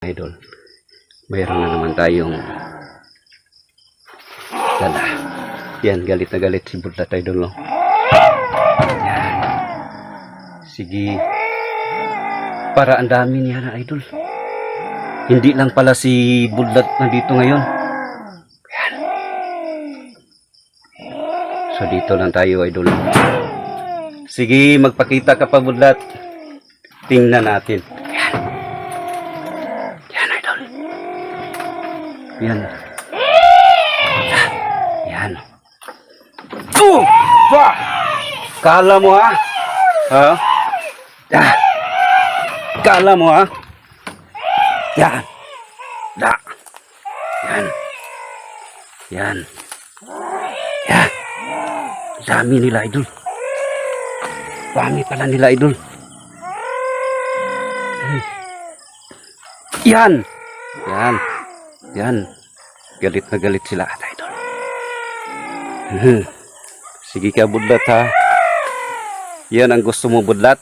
Idol, mayroon na naman tayong dala. Yan, galit na galit si Budlat, Idol, no? Yan. Sige. Para ang dami niya na, Idol. Hindi lang pala si Budlat na dito ngayon. Yan. So dito lang tayo, Idol. Sige, magpakita ka pa, Budlat. Tingnan natin. Yan. Yan. Kala mo ha? Ha? Kala mo ha? Yan. Yan. Yan. Yan. Dami nila, Idol. Dami pala nila, Idol. Yan. Yan. Yan. Galit na galit sila, Idol. Sige ka, Budlat, ha? Yan ang gusto mo, Budlat.